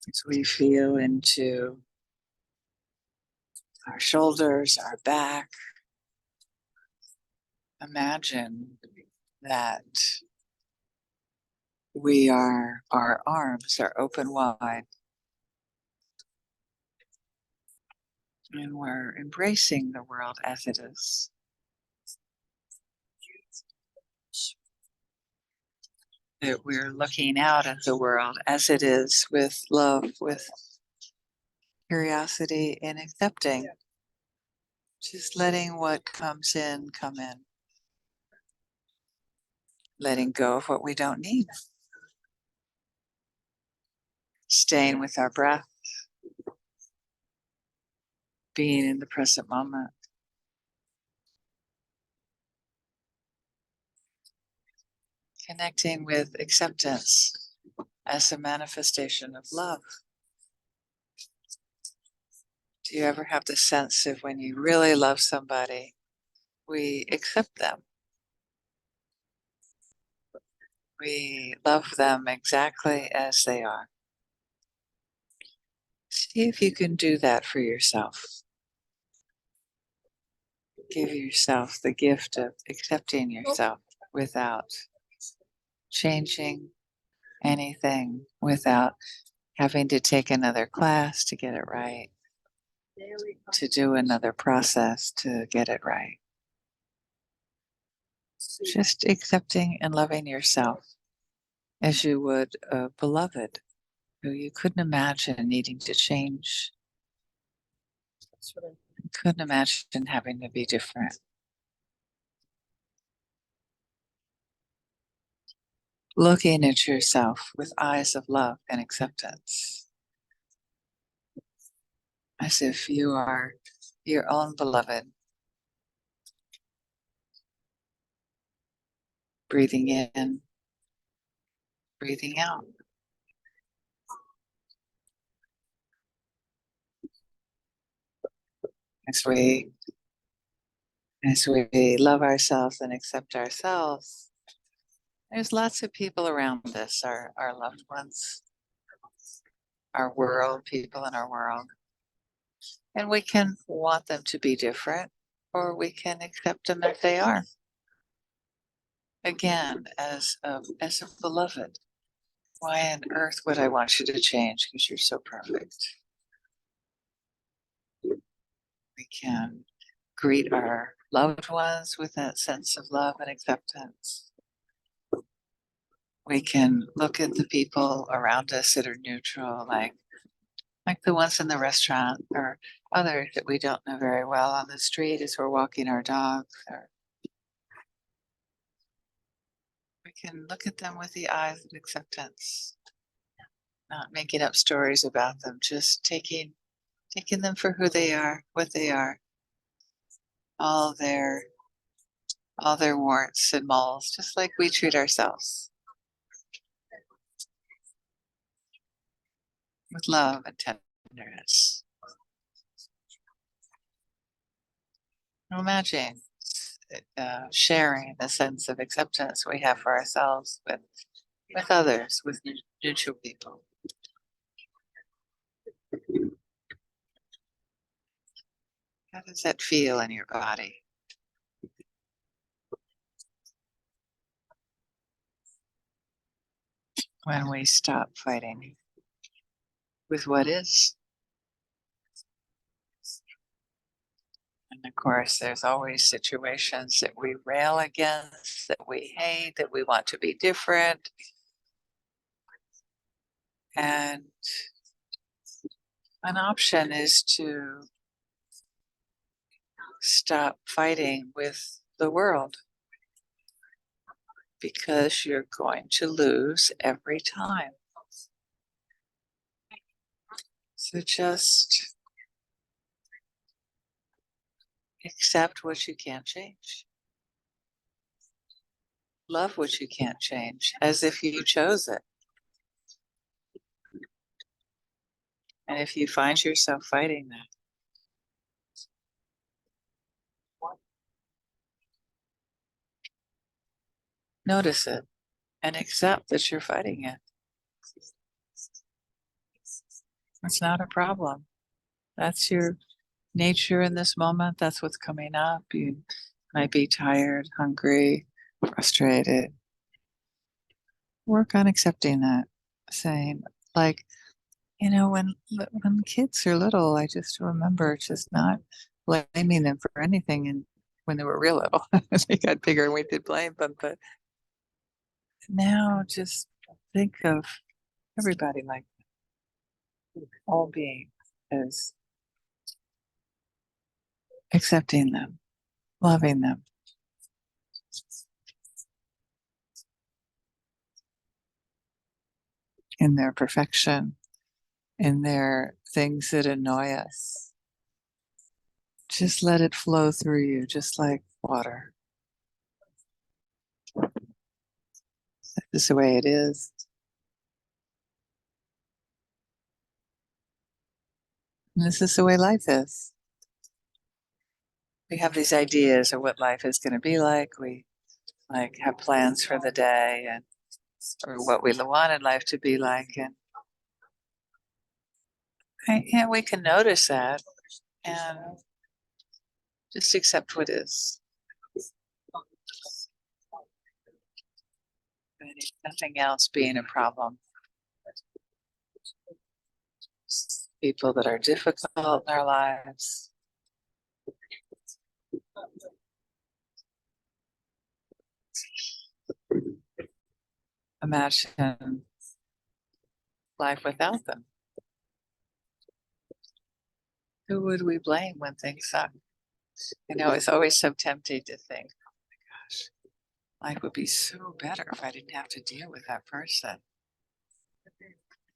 As we feel into our shoulders, our back, imagine that our arms are open wide and we're embracing the world as it is. That we're looking out at the world as it is with love, with curiosity, and accepting. Just letting what comes in come in. Letting go of what we don't need. Staying with our breath. Being in the present moment. Connecting with acceptance as a manifestation of love. Do you ever have the sense of when you really love somebody, we accept them? We love them exactly as they are. See if you can do that for yourself. Give yourself the gift of accepting yourself without changing anything, without having to take another class to get it right, to do another process to get it right. Just accepting and loving yourself as you would a beloved who you couldn't imagine needing to change. You couldn't imagine having to be different. Looking at yourself with eyes of love and acceptance. As if you are your own beloved. Breathing in, breathing out. As we love ourselves and accept ourselves, there's lots of people around us, our loved ones, our world, people in our world. And we can want them to be different, or we can accept them as they are. Again, as a beloved, why on earth would I want you to change? Because you're so perfect. We can greet our loved ones with that sense of love and acceptance. We can look at the people around us that are neutral, like the ones in the restaurant or others that we don't know very well on the street as we're walking our dogs. Or we can look at them with the eyes of acceptance, not making up stories about them, just taking them for who they are, what they are, all their warts and moles, just like we treat ourselves. With love and tenderness. Imagine sharing the sense of acceptance we have for ourselves with others, with neutral people. How does that feel in your body? When we stop fighting with what is. And of course, there's always situations that we rail against, that we hate, that we want to be different. And an option is to stop fighting with the world, because you're going to lose every time. So just accept what you can't change. Love what you can't change, as if you chose it. And if you find yourself fighting that, notice it and accept that you're fighting it. It's not a problem. That's your nature in this moment. That's what's coming up. You might be tired, hungry, frustrated. Work on accepting that, saying, like, when kids are little, I just remember just not blaming them for anything. And when they were real little, they got bigger and we did blame them. But now just think of everybody like all beings as accepting them, loving them, in their perfection, in their things that annoy us. Just let it flow through you, just like water. This is the way it is. And this is the way life is. We have these ideas of what life is going to be like. We have plans for the day and or what we wanted life to be like. And we can notice that and just accept what is. Nothing else being a problem. People that are difficult in our lives. Imagine life without them. Who would we blame when things suck? It's always so tempting to think, oh my gosh, life would be so better if I didn't have to deal with that person.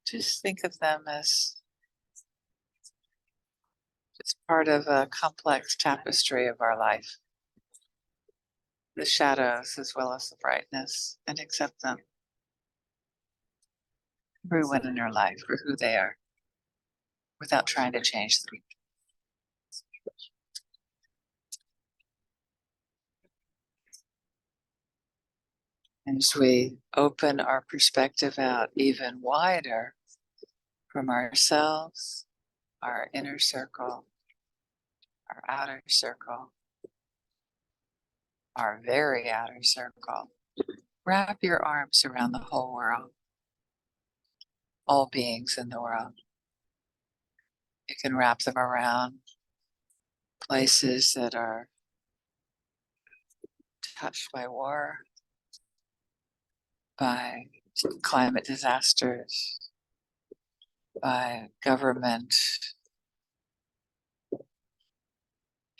Just think of them as just part of a complex tapestry of our life. The shadows as well as the brightness, and accept them. Everyone in our life for who they are without trying to change them. And as we open our perspective out even wider from ourselves, our inner circle, our outer circle, our very outer circle, wrap your arms around the whole world, all beings in the world. You can wrap them around places that are touched by war, by climate disasters, by government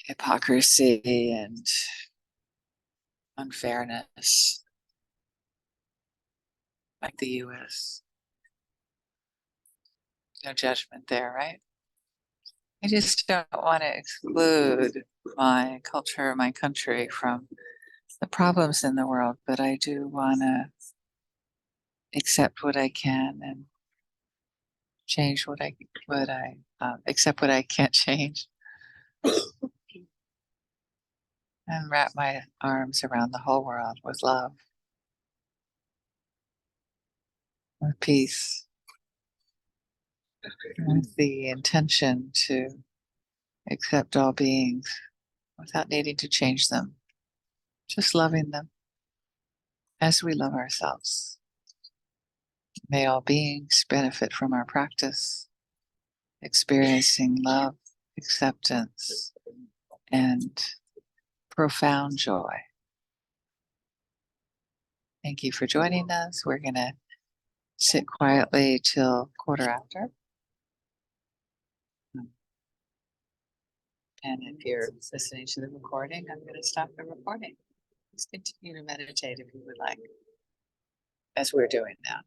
hypocrisy and unfairness, like the US. No judgment there, right? I just don't want to exclude my culture, my country from the problems in the world, but I do want to accept what I can and change what I accept what I can't change, and wrap my arms around the whole world with love, with peace, with the intention to accept all beings without needing to change them, just loving them as we love ourselves. May all beings benefit from our practice, experiencing love, acceptance, and profound joy. Thank you for joining us. We're going to sit quietly till 1/4 after. And if you're listening to the recording, I'm going to stop the recording. Just continue to meditate if you would like, as we're doing now.